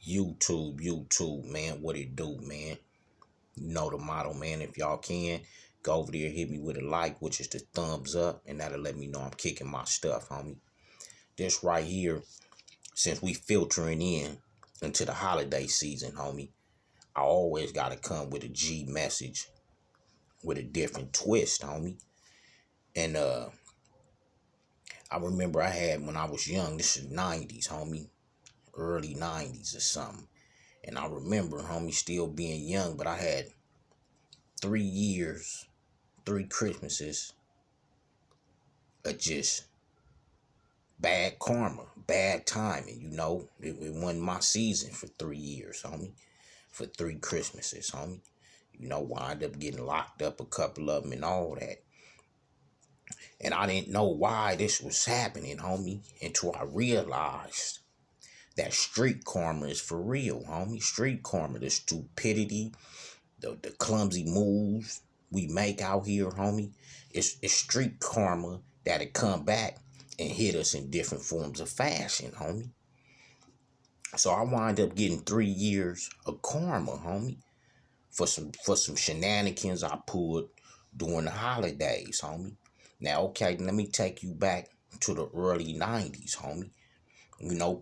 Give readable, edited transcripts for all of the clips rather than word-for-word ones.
YouTube, man. What it do, man? You know the motto, man. If y'all can, go over there, hit me with a like, which is the thumbs up, and that'll let me know I'm kicking my stuff, homie. This right here, since we filtering in into the holiday season, homie, I always gotta come with a G message with a different twist, homie. And I remember I had when I was young, this is 90s, homie, early 90s or something. And I remember, homie, still being young, but I had 3 years, 3 Christmases of just bad karma, bad timing, It wasn't my season for 3 years, homie. For 3 Christmases, homie. Wind up getting locked up, a couple of them and all that. And I didn't know why this was happening, homie, until I realized that street karma is for real, homie. Street karma, the stupidity, the clumsy moves we make out here, homie. It's street karma that'll come back and hit us in different forms of fashion, homie. So I wind up getting 3 years of karma, homie, for some shenanigans I pulled during the holidays, homie. Now, okay, let me take you back to the early 90s, homie.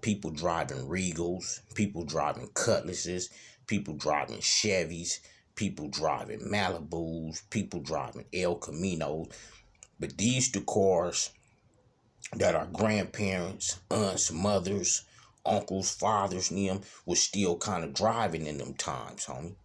People driving Regals, people driving Cutlasses, people driving Chevys, people driving Malibus, people driving El Caminos. But these the cars that our grandparents, aunts, mothers, uncles, fathers, and them was still kind of driving in them times, homie.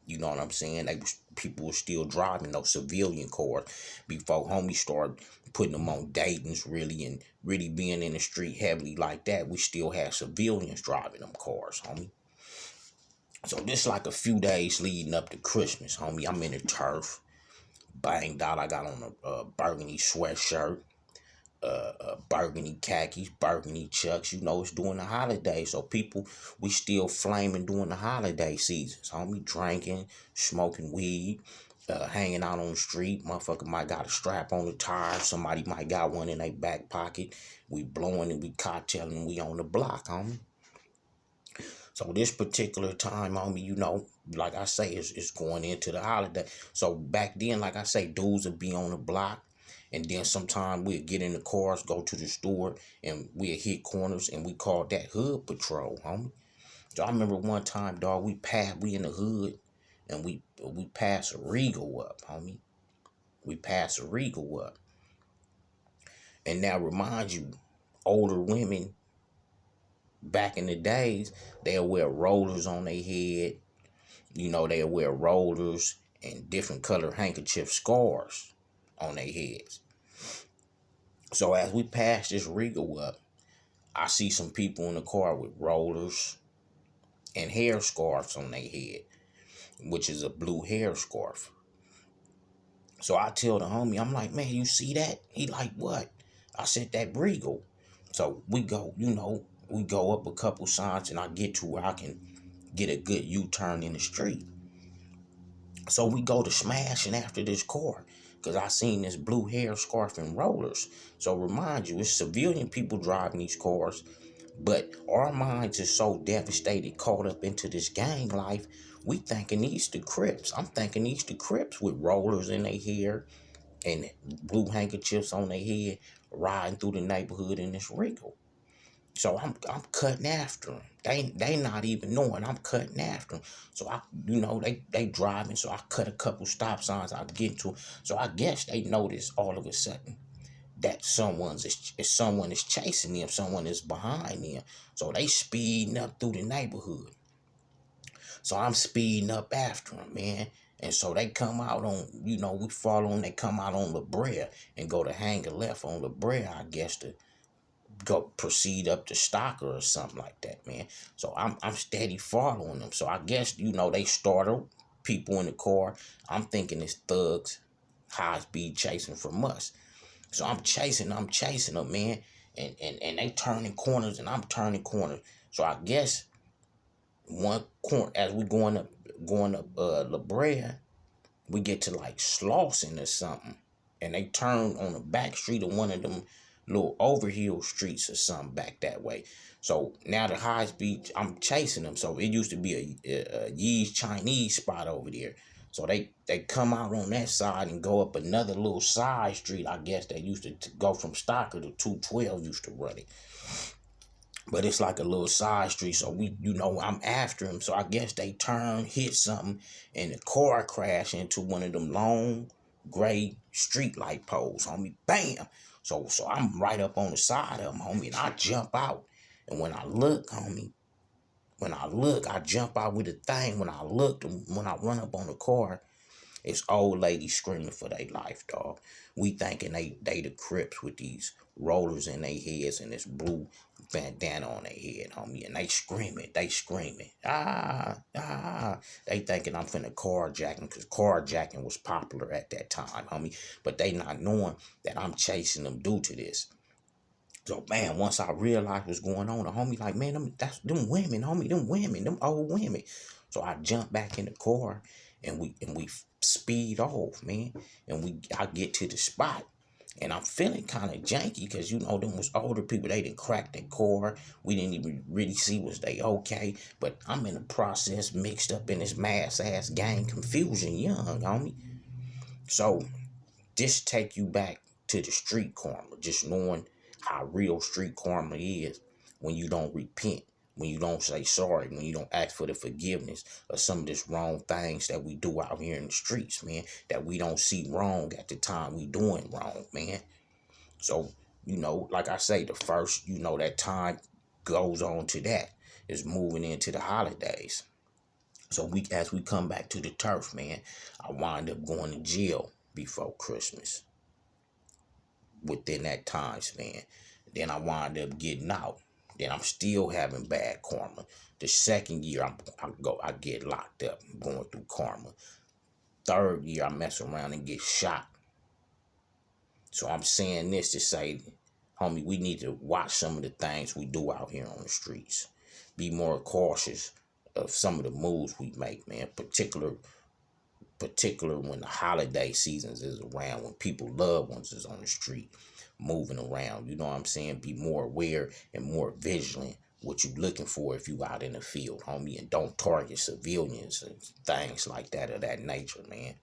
You know what I'm saying? People were still driving those civilian cars before homie started putting them on Dayton's really and really being in the street heavily like that. We still had civilians driving them cars, homie. So this like a few days leading up to Christmas, homie. I'm in the turf, banged out. I got on a burgundy sweatshirt, burgundy khakis, burgundy chucks. It's during the holidays, so we still flaming during the holiday seasons. Homie, drinking, smoking weed, hanging out on the street. Motherfucker might got a strap on the tire. Somebody might got one in their back pocket. We blowing and we cocktailing. We on the block, homie. So this particular time, homie, like I say, it's going into the holiday. So back then, like I say, dudes would be on the block. And then sometime we'd get in the cars, go to the store, and we'd hit corners, and we called that hood patrol, homie. So I remember one time, dog, we in the hood, and we passed a Regal up, homie. We passed a Regal up. And now remind you, older women, back in the days, they'll wear rollers on their head. They'll wear rollers and different color handkerchief scars on their heads. So as we pass this Regal up, I see some people in the car with rollers and hair scarves on their head, which is a blue hair scarf. So I tell the homie, I'm like, man, you see that? He like, what? I said, that Regal. So we go, we go up a couple signs and I get to where I can get a good U-turn in the street. So we go to smashing after this car because I seen this blue hair scarf and rollers. So remind you, it's civilian people driving these cars, but our minds is so devastated, caught up into this gang life, we thinking these the Crips. I'm thinking these the Crips with rollers in their hair and blue handkerchiefs on their head, riding through the neighborhood in this Regal. So I'm cutting after them. They not even knowing I'm cutting after them. So they driving. So I cut a couple stop signs. I get to. So I guess they notice all of a sudden that someone is chasing them. Someone is behind them. So they speeding up through the neighborhood. So I'm speeding up after them, man. And so they come out on, we follow them. They come out on La Brea and go to hang a left on La Brea, I guess, to go proceed up to Stocker or something like that, man. So I'm steady following them. So I guess, they startle people in the car. I'm thinking it's thugs, high speed chasing from us. So I'm chasing them, man. And they turning corners and I'm turning corners. So I guess one corner as we going up La Brea, we get to like Slauson or something. And they turn on the back street of one of them little overhill streets or something back that way. So now the high speed, I'm chasing them. So it used to be a Yee's Chinese spot over there. So they come out on that side and go up another little side street. I guess they used to go from Stocker to 212 used to run it. But it's like a little side street. So I'm after him. So I guess they turn, hit something, and the car crash into one of them long gray street light poles, homie. Bam. So I'm right up on the side of him, homie, and I jump out. And when I look, homie, I jump out with the thing. When I run up on the car, it's old ladies screaming for their life, dog. We thinking they the Crips with these rollers in their heads and this blue bandana on their head, homie. And they screaming. Ah. They thinking I'm finna carjacking, because carjacking was popular at that time, homie. But they not knowing that I'm chasing them due to this. So, man, once I realized what's going on, the homie like, man, that's them women, homie, them old women. So I jump back in the car and we speed off, man. And I get to the spot. And I'm feeling kind of janky because, them was older people. They didn't crack their car. We didn't even really see was they okay. But I'm in the process mixed up in this mass-ass gang confusion young, homie. So this take you back to the street karma, just knowing how real street karma is when you don't repent, when you don't say sorry, when you don't ask for the forgiveness of some of this wrong things that we do out here in the streets, man, that we don't see wrong at the time we doing wrong, man. So, like I say, the first, that time goes on to that is moving into the holidays. So as we come back to the turf, man, I wind up going to jail before Christmas within that time span. Then I wind up getting out. Then I'm still having bad karma. The second year I get locked up, going through karma. Third year I mess around and get shot. So I'm saying this to say, homie, we need to watch some of the things we do out here on the streets. Be more cautious of some of the moves we make, man. Particular when the holiday seasons is around, when people loved ones is on the street moving around. You know what I'm saying? Be more aware and more vigilant what you looking for if you out in the field, homie, and don't target civilians and things like that of that nature, man.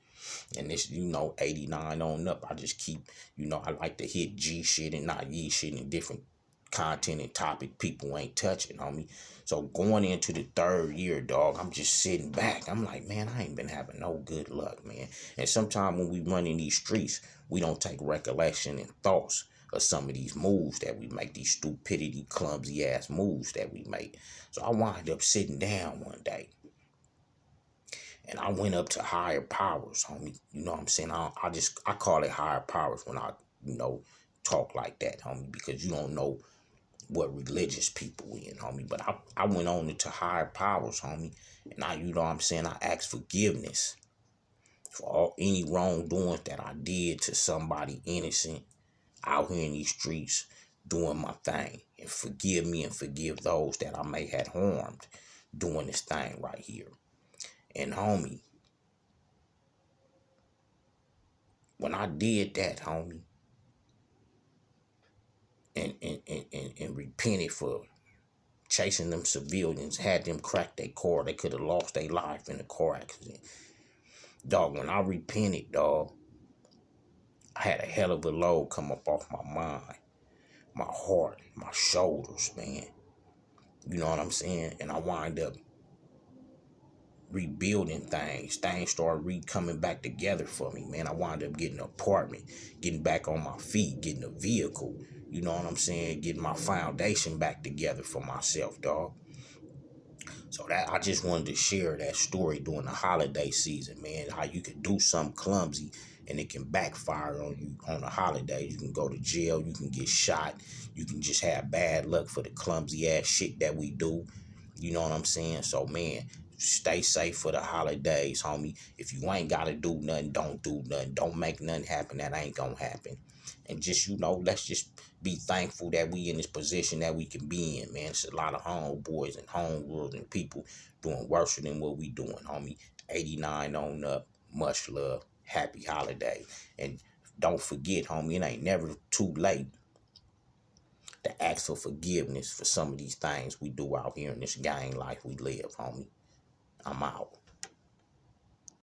And this, 89 on up, I just keep, I like to hit G shit and not Ye shit and different content and topic people ain't touching, homie. So going into the third year, dog, I'm just sitting back. I'm like, man, I ain't been having no good luck, man. And sometimes when we run in these streets, we don't take recollection and thoughts of some of these moves that we make, these stupidity, clumsy ass moves that we make. So I wind up sitting down one day. And I went up to higher powers, homie. You know what I'm saying? I call it higher powers when I, talk like that, homie, because you don't know what religious people we in, homie. But I went on into higher powers, homie. And I asked forgiveness for any wrongdoings that I did to somebody innocent out here in these streets doing my thing. And forgive me and forgive those that I may have harmed doing this thing right here. And homie, when I did that, homie, and repented for chasing them civilians, had them crack their car, they could have lost their life in a car accident. Dog, when I repented, dog, I had a hell of a load come up off my mind, my heart, my shoulders, man. You know what I'm saying? And I wind up rebuilding things. Things started coming back together for me, man. I wound up getting an apartment, getting back on my feet, getting a vehicle. You know what I'm saying? Getting my foundation back together for myself, dog. So that I just wanted to share that story during the holiday season, man. How you can do something clumsy and it can backfire on you on the holidays. You can go to jail, you can get shot, you can just have bad luck for the clumsy ass shit that we do. You know what I'm saying? So, man, stay safe for the holidays, homie. If you ain't got to do nothing, don't do nothing. Don't make nothing happen that ain't going to happen. And just, let's just be thankful that we in this position that we can be in, man. It's a lot of homeboys and homegirls and people doing worse than what we doing, homie. 89 on up. Much love. Happy holiday. And don't forget, homie, it ain't never too late to ask for forgiveness for some of these things we do out here in this gang life we live, homie. I'm out.